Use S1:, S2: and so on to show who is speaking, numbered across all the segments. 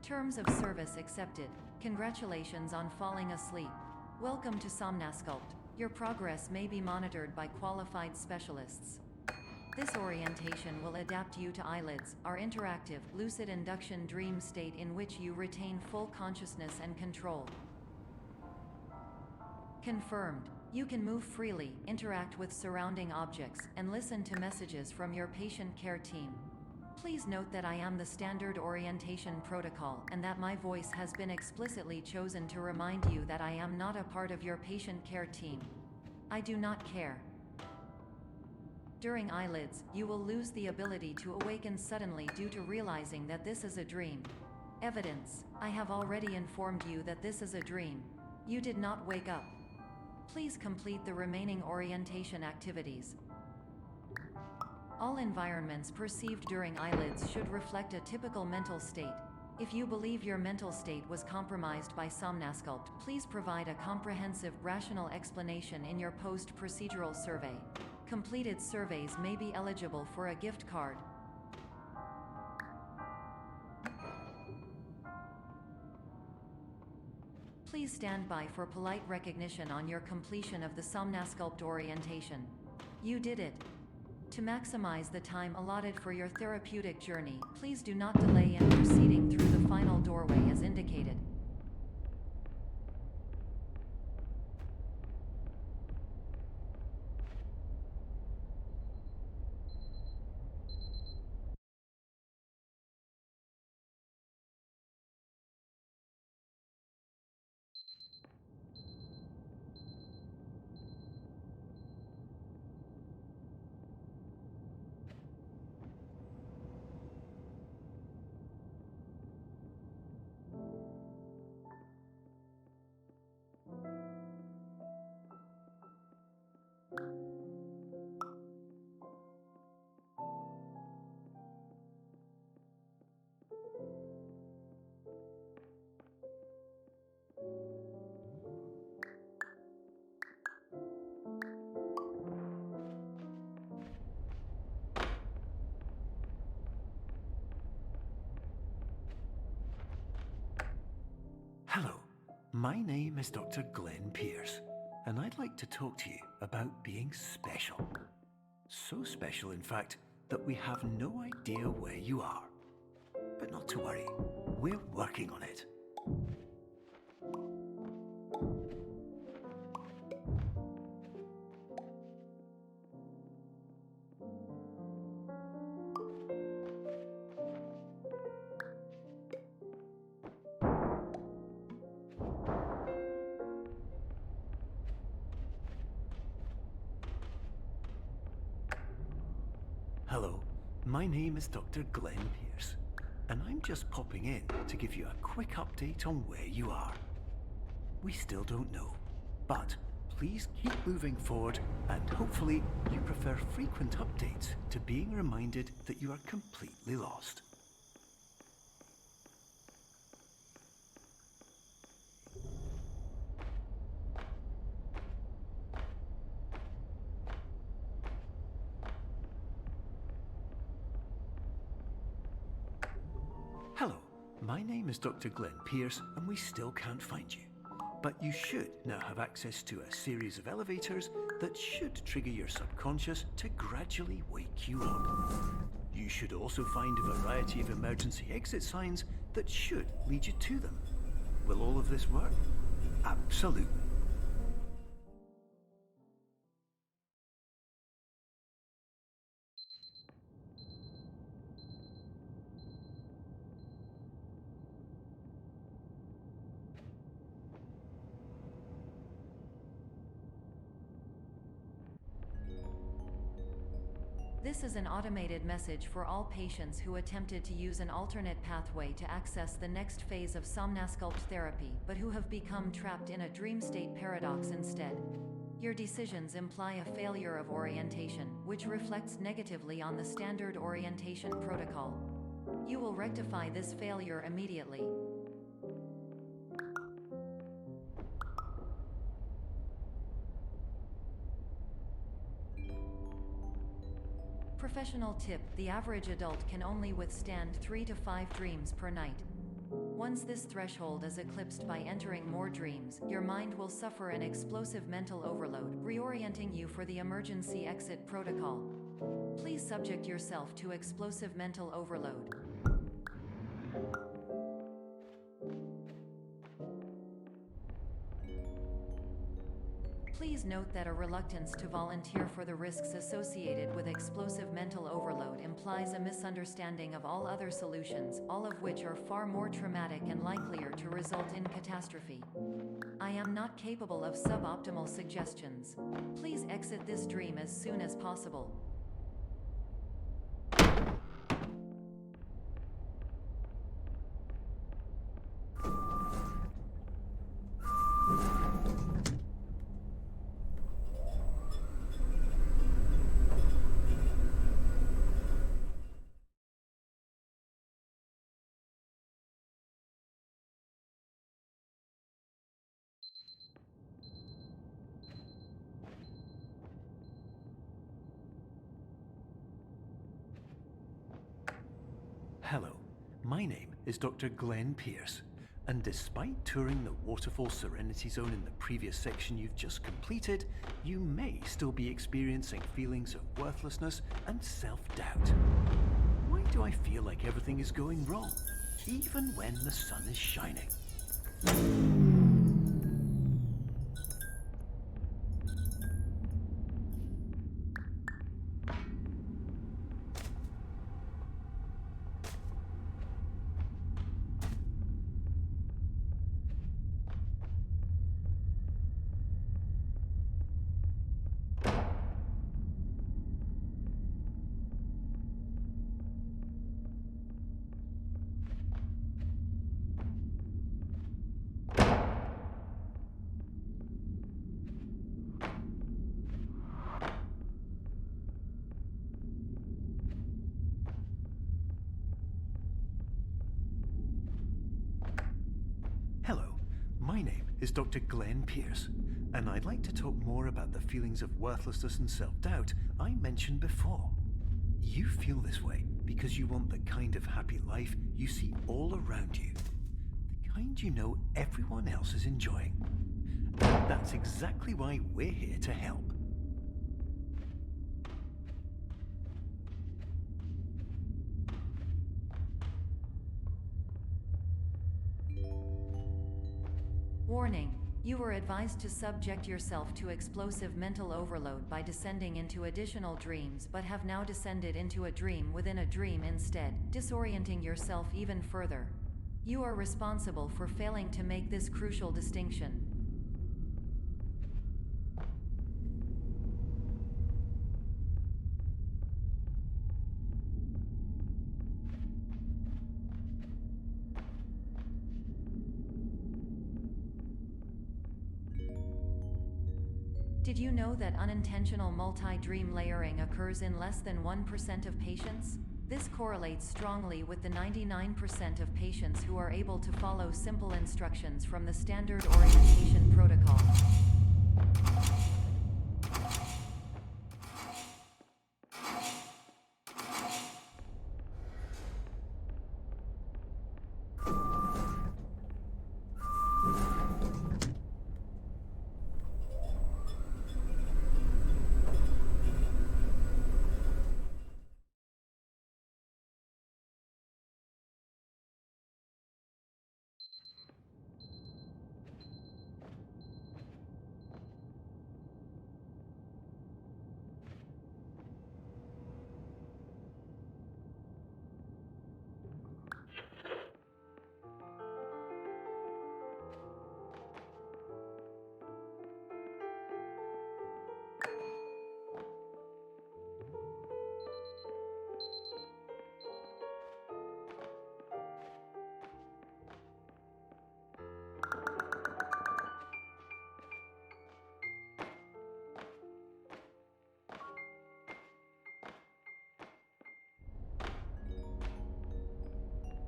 S1: Terms of service accepted. Congratulations on falling asleep. Welcome to Somnasculpt. Your progress may be monitored by qualified specialists. This orientation will adapt you to eyelids, our interactive, lucid induction dream state in which you retain full consciousness and control. Confirmed. You can move freely, interact with surrounding objects, and listen to messages from your patient care team. Please note that I am the standard orientation protocol and that my voice has been explicitly chosen to remind you that I am not a part of your patient care team. I do not care. During eyelids, you will lose the ability to awaken suddenly due to realizing that this is a dream. Evidence: I have already informed you that this is a dream. You did not wake up. Please complete the remaining orientation activities. All environments perceived during eyelids should reflect a typical mental state. If you believe your mental state was compromised by Somnasculpt, please provide a comprehensive, rational explanation in your post-procedural survey. Completed surveys may be eligible for a gift card. Please stand by for polite recognition on your completion of the Somnasculpt orientation. You did it. To maximize the time allotted for your therapeutic journey, please do not delay in proceeding through the final doorway as indicated.
S2: Hello, my name is Dr. Glenn Pierce, and I'd like to talk to you about being special. So special, in fact, that we have no idea where you are. But not to worry, we're working on it. Hello, my name is Dr. Glenn Pierce, and I'm just popping in to give you a quick update on where you are. We still don't know, but please keep moving forward, and hopefully you prefer frequent updates to being reminded that you are completely lost. Hello, my name is Dr. Glenn Pierce, and we still can't find you. But you should now have access to a series of elevators that should trigger your subconscious to gradually wake you up. You should also find a variety of emergency exit signs that should lead you to them. Will all of this work? Absolutely.
S1: This is an automated message for all patients who attempted to use an alternate pathway to access the next phase of Somnasculpt therapy, but who have become trapped in a dream state paradox instead. Your decisions imply a failure of orientation, which reflects negatively on the standard orientation protocol. You will rectify this failure immediately. Professional tip: the average adult can only withstand 3 to 5 dreams per night. Once this threshold is eclipsed by entering more dreams, your mind will suffer an explosive mental overload, reorienting you for the emergency exit protocol. Please subject yourself to explosive mental overload. Please note that a reluctance to volunteer for the risks associated with explosive mental overload implies a misunderstanding of all other solutions, all of which are far more traumatic and likelier to result in catastrophe. I am not capable of suboptimal suggestions. Please exit this dream as soon as possible.
S2: Hello, my name is Dr. Glenn Pierce, and despite touring the Waterfall Serenity Zone in the previous section you've just completed, you may still be experiencing feelings of worthlessness and self-doubt. Why do I feel like everything is going wrong, even when the sun is shining? Hello, my name is Dr. Glenn Pierce, and I'd like to talk more about the feelings of worthlessness and self-doubt I mentioned before. You feel this way because you want the kind of happy life you see all around you, the kind you know everyone else is enjoying. And that's exactly why we're here to help.
S1: Warning: you were advised to subject yourself to explosive mental overload by descending into additional dreams, but have now descended into a dream within a dream instead, disorienting yourself even further. You are responsible for failing to make this crucial distinction. Did you know that unintentional multi-dream layering occurs in less than 1% of patients? This correlates strongly with the 99% of patients who are able to follow simple instructions from the standard orientation protocol.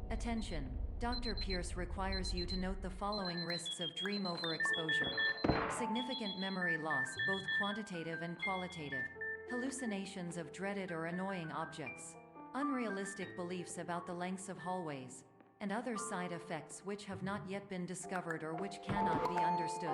S1: Attention! Dr. Pierce requires you to note the following risks of dream overexposure. Significant memory loss, both quantitative and qualitative. Hallucinations of dreaded or annoying objects. Unrealistic beliefs about the lengths of hallways. and other side effects which have not yet been discovered or which cannot be understood.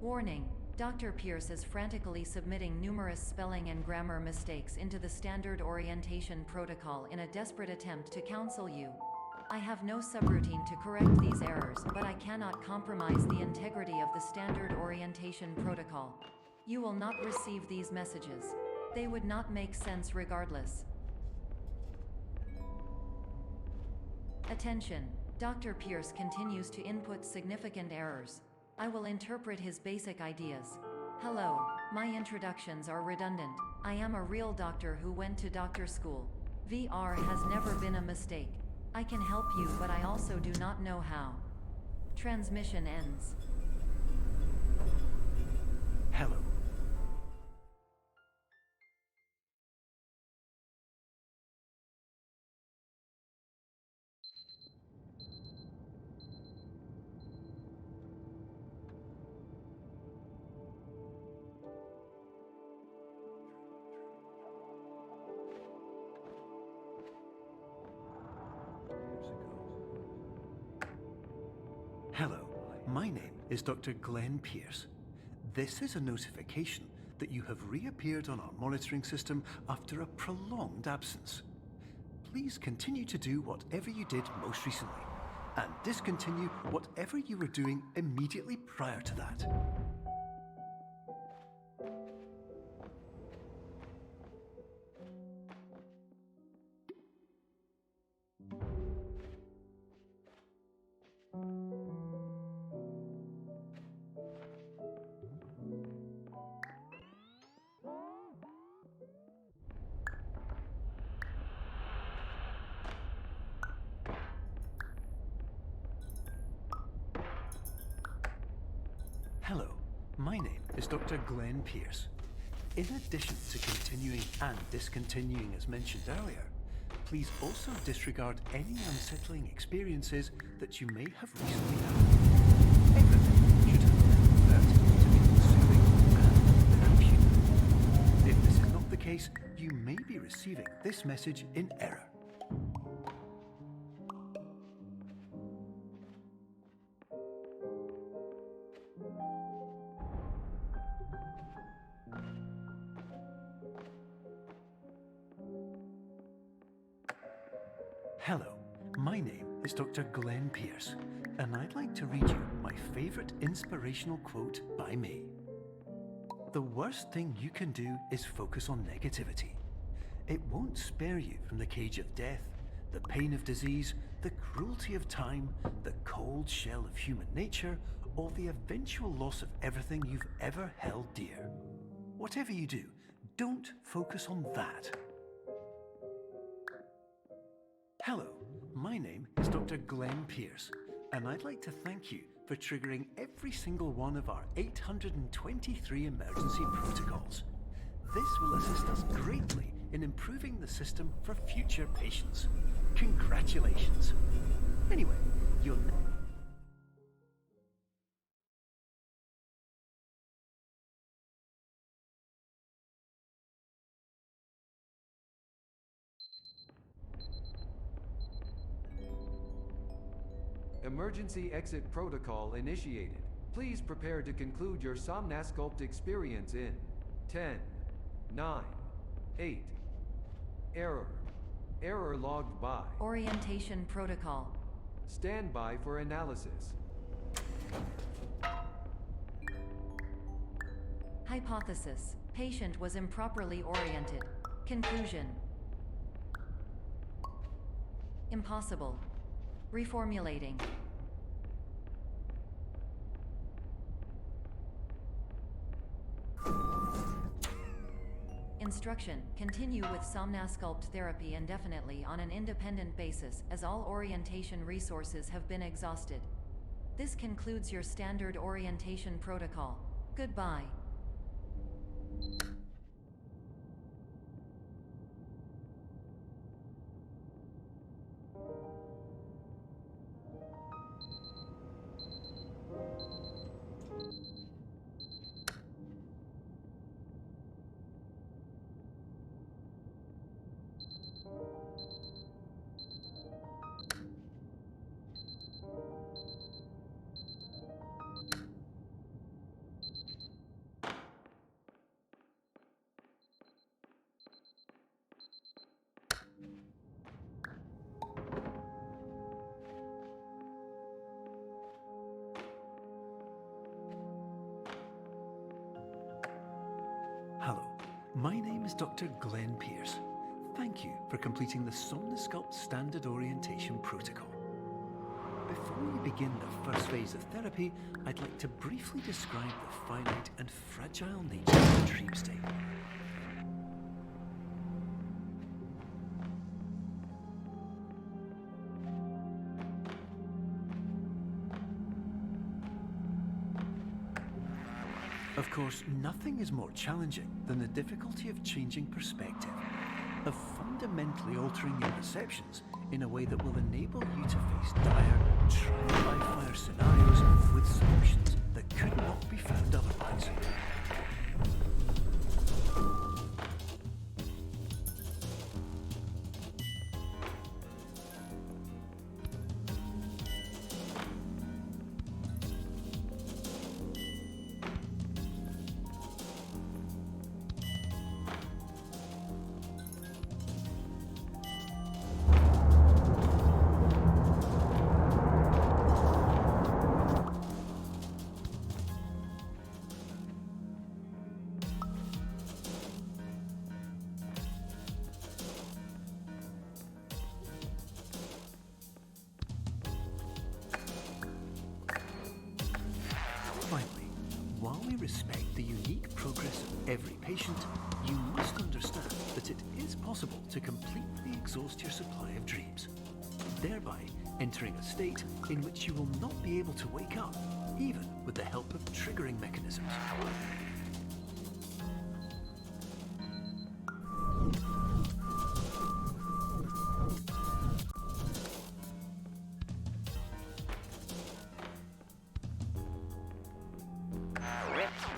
S1: Warning. Dr. Pierce is frantically submitting numerous spelling and grammar mistakes into the standard orientation protocol in a desperate attempt to counsel you. I have no subroutine to correct these errors, but I cannot compromise the integrity of the standard orientation protocol. You will not receive these messages. They would not make sense regardless. Attention. Dr. Pierce continues to input significant errors. I will interpret his basic ideas. Hello, my introductions are redundant. I am a real doctor who went to doctor school. VR has never been a mistake. I can help you, but I also do not know how. Transmission ends.
S2: Hello. Hello, my name is Dr. Glenn Pierce. This is a notification that you have reappeared on our monitoring system after a prolonged absence. Please continue to do whatever you did most recently, and discontinue whatever you were doing immediately prior to that. Hello, my name is Dr. Glenn Pierce. In addition to continuing and discontinuing as mentioned earlier, please also disregard any unsettling experiences that you may have recently had. Everything should have been referred to be soothing and therapeutic. If this is not the case, you may be receiving this message in error. Hello, my name is Dr. Glenn Pierce, and I'd like to read you my favorite inspirational quote by me. The worst thing you can do is focus on negativity. It won't spare you from the cage of death, the pain of disease, the cruelty of time, the cold shell of human nature, or the eventual loss of everything you've ever held dear. Whatever you do, don't focus on that. Hello, my name is Dr. Glenn Pierce, and I'd like to thank you for triggering every single one of our 823 emergency protocols. This will assist us greatly in improving the system for future patients. Congratulations. Anyway, you'll...
S3: Emergency exit protocol initiated. Please prepare to conclude your Somnasculpt experience in 10, 9, 8. Error. Error logged by.
S1: Orientation protocol.
S3: Stand by for analysis.
S1: Hypothesis. Patient was improperly oriented. Conclusion. Impossible. Reformulating. Instruction. Continue with Somnasculpt therapy indefinitely on an independent basis, as all orientation resources have been exhausted. This concludes your standard orientation protocol. Goodbye.
S2: My name is Dr. Glenn Pierce. Thank you for completing the Somnosculpt Standard Orientation Protocol. Before we begin the first phase of therapy, I'd like to briefly describe the finite and fragile nature of the dream state. Of course, nothing is more challenging than the difficulty of changing perspective, of fundamentally altering your perceptions in a way that will enable you to face dire, trial-by-fire scenarios with solutions that could not be found otherwise. Finally, while we respect the unique progress of every patient, you must understand that it is possible to completely exhaust your supply of dreams, thereby entering a state in which you will not be able to wake up, even with the help of triggering mechanisms.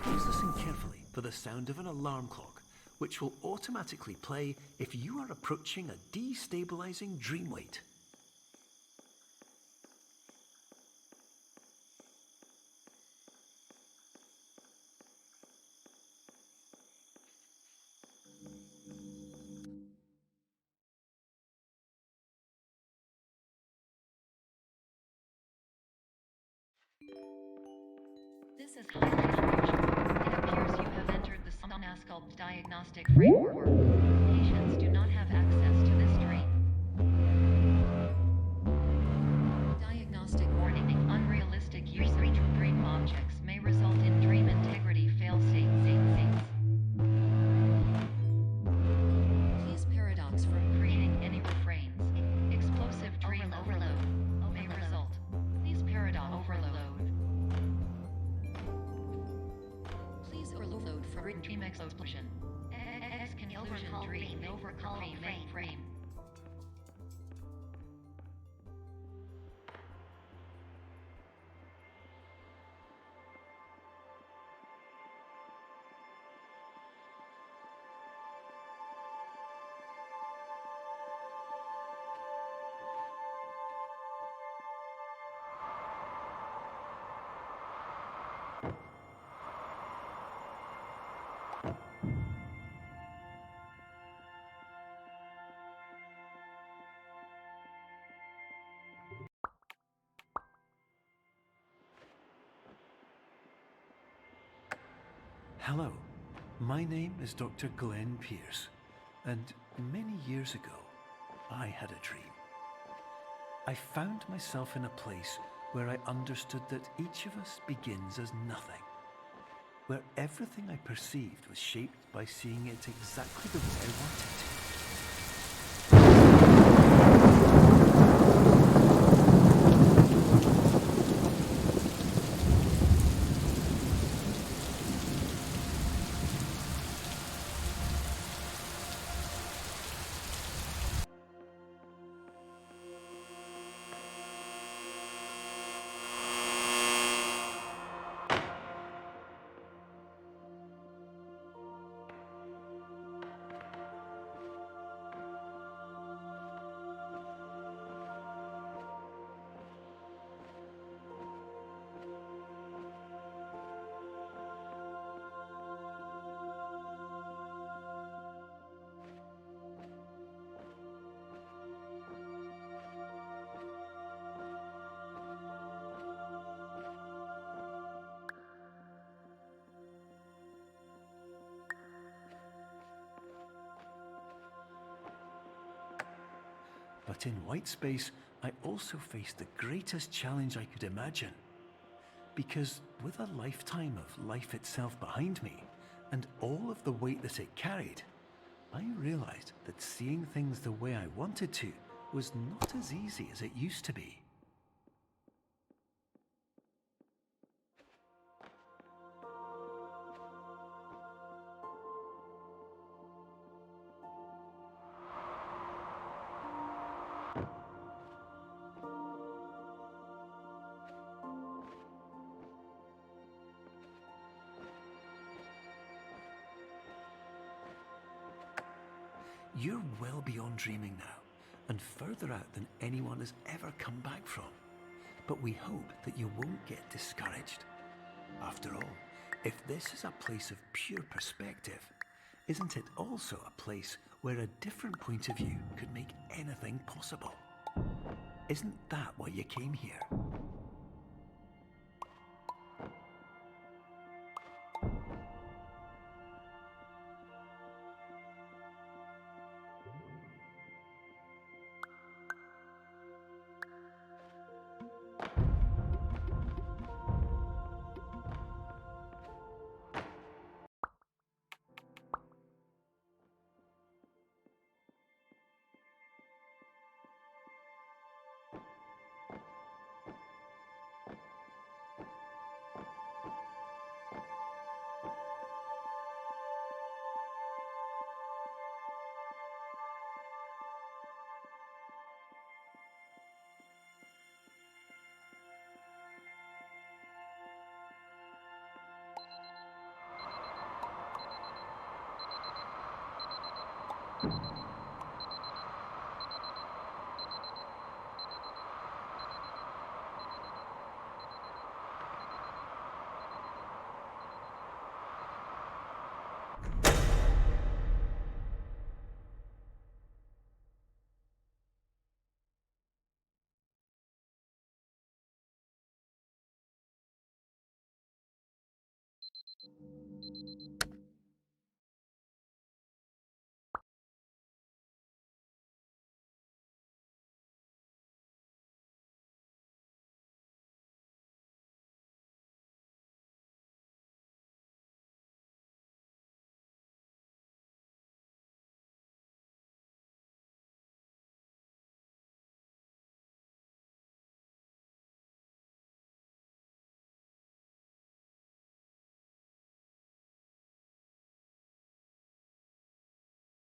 S2: Please listen carefully for the sound of an alarm clock, which will automatically play if you are approaching a destabilizing dream weight.
S1: This is highly unusual. It appears you have entered the Somnosculpt diagnostic framework. Patients do not have access to this dream. Diagnostic warning. Unrealistic use of dream objects may result in dream integrity failsafes. Please paradox from creating any refrains. Explosive dream overload may result. Please paradox overload. Please overload for dream explosion. Exclusion dream overcall frame.
S2: Hello, my name is Dr. Glenn Pierce, and many years ago, I had a dream. I found myself in a place where I understood that each of us begins as nothing, where everything I perceived was shaped by seeing it exactly the way I wanted to. But in white space, I also faced the greatest challenge I could imagine. Because with a lifetime of life itself behind me, and all of the weight that it carried, I realized that seeing things the way I wanted to was not as easy as it used to be. You're well beyond dreaming now, and further out than anyone has ever come back from. But we hope that you won't get discouraged. After all, if this is a place of pure perspective, isn't it also a place where a different point of view could make anything possible? Isn't that why you came here?